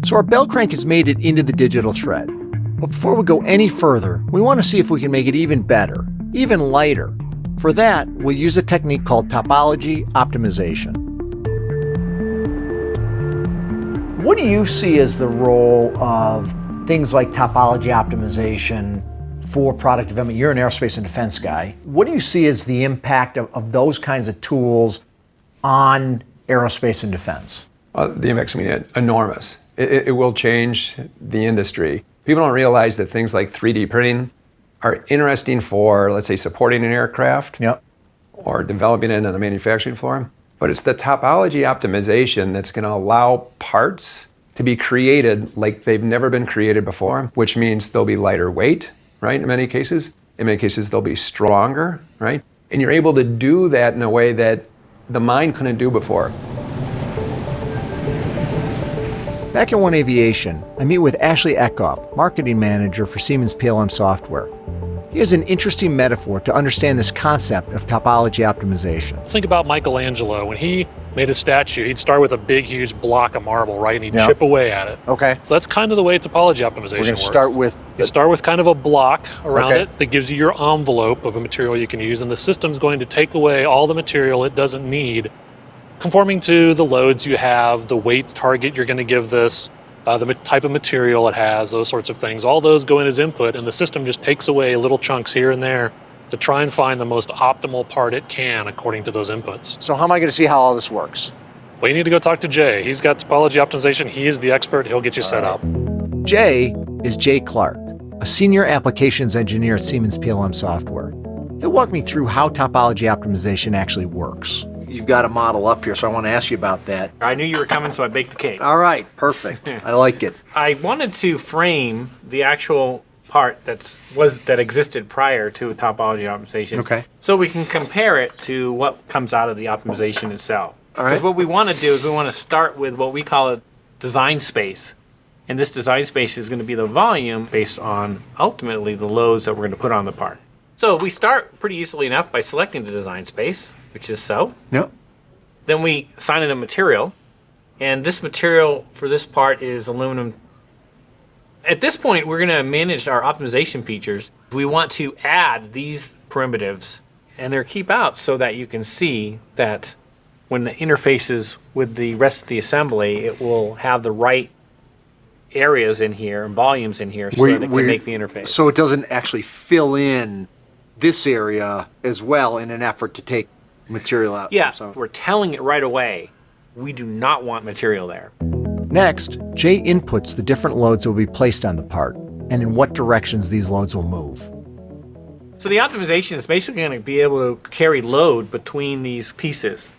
So our bell crank has made it into the digital thread. But before we go any further, we want to see if we can make it even better, even lighter. For that, we'll use a technique called topology optimization. What do you see as the role of things like topology optimization for product development? You're an aerospace and defense guy. What do you see as the impact of those kinds of tools on aerospace and defense? The impact's going to be enormous. It will change the industry. People don't realize that things like 3D printing are interesting for, let's say, supporting an aircraft or developing it on the manufacturing floor. But it's the topology optimization that's going to allow parts to be created like they've never been created before, which means they'll be lighter weight, right, in many cases. In many cases, they'll be stronger, right? And you're able to do that in a way that the mind couldn't do before. Back at One Aviation, I meet with Ashley Eckhoff, marketing manager for Siemens PLM software. He has an interesting metaphor to understand this concept of topology optimization. Think about Michelangelo. When he made a statue, he'd start with a big, huge block of marble, right? And he'd chip away at it. Okay. So that's kind of the way topology optimization works. Start with... You start with kind of a block around it that gives you your envelope of a material you can use, and the system's going to take away all the material it doesn't need, conforming to the loads you have, the weight target you're going to give this, the type of material it has, those sorts of things. All those go in as input, and the system just takes away little chunks here and there to try and find the most optimal part it can according to those inputs. So how am I going to see how all this works? Well, you need to go talk to Jay. He's got topology optimization. He is the expert. He'll get you set up. Jay is Jay Clark, a senior applications engineer at Siemens PLM software. He'll walk me through how topology optimization actually works. You've got a model up here, so I want to ask you about that. I knew you were coming, so I baked the cake. All right, perfect. I like it. I wanted to frame the actual part that existed prior to topology optimization. Okay. So we can compare it to what comes out of the optimization itself. All right. Because what we want to do is we want to start with what we call a design space. And this design space is going to be the volume based on ultimately the loads that we're going to put on the part. So we start pretty easily enough by selecting the design space, which is so. Yep. Then we assign it a material, and this material for this part is aluminum. At this point, we're going to manage our optimization features. We want to add these primitives, and they're keep out so that you can see that when the interfaces with the rest of the assembly, it will have the right areas in here and volumes in here so that it can make the interface. So it doesn't actually fill in this area as well in an effort to take material out. Yeah, So we're telling it right away, we do not want material there. next, Jay inputs the different loads that will be placed on the part and in what directions these loads will move. So the optimization is basically going to be able to carry load between these pieces.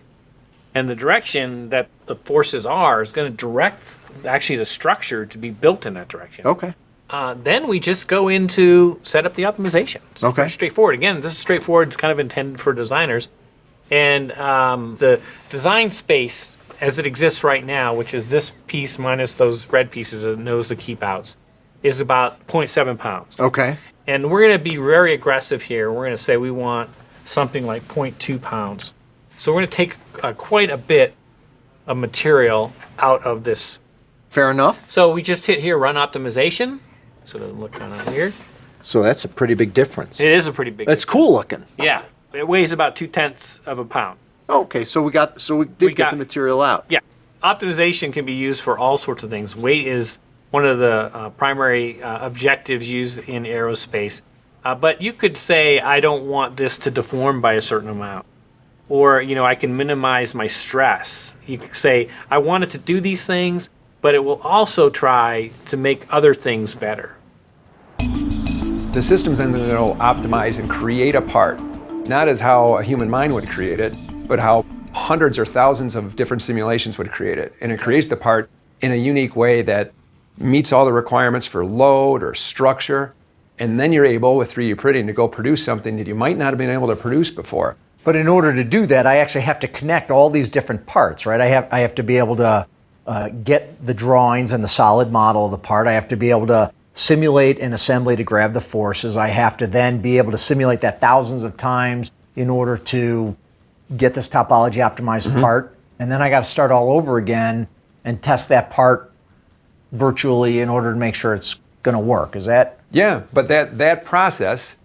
And the direction that the forces are is going to direct actually the structure to be built in that direction. Okay. Then we just go into set up the optimization. It's Okay. pretty straightforward. Again, this is straightforward. It's kind of intended for designers. And the design space as it exists right now, which is this piece minus those red pieces that knows the keep outs, is about 0.7 pounds. Okay. And we're going to be very aggressive here. We're going to say we want something like 0.2 pounds. So we're going to take quite a bit of material out of this. Fair enough. So we just hit here, run optimization. So it doesn't look kind of weird. So that's a pretty big difference. It is a pretty big That's cool looking. Yeah. It weighs about 0.2 of a pound. Okay, so we did get the material out. Yeah. Optimization can be used for all sorts of things. Weight is one of the primary objectives used in aerospace. But you could say, I don't want this to deform by a certain amount. Or, I can minimize my stress. You could say, I want it to do these things, but it will also try to make other things better. The system's then going to optimize and create a part, not as how a human mind would create it, but how hundreds or thousands of different simulations would create it. And it creates the part in a unique way that meets all the requirements for load or structure. And then you're able, with 3D printing, to go produce something that you might not have been able to produce before. But in order to do that, I actually have to connect all these different parts, right? I have to be able to get the drawings and the solid model of the part. I have to be able to simulate an assembly to grab the forces. I have to then be able to simulate that thousands of times in order to get this topology optimized part. And then I got to start all over again and test that part virtually in order to make sure it's going to work. Is that? Yeah, but that process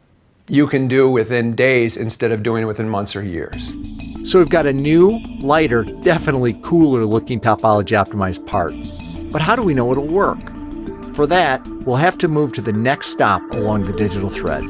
you can do within days instead of doing it within months or years. So we've got a new, lighter, definitely cooler looking topology optimized part. But how do we know it'll work? For that, we'll have to move to the next stop along the digital thread.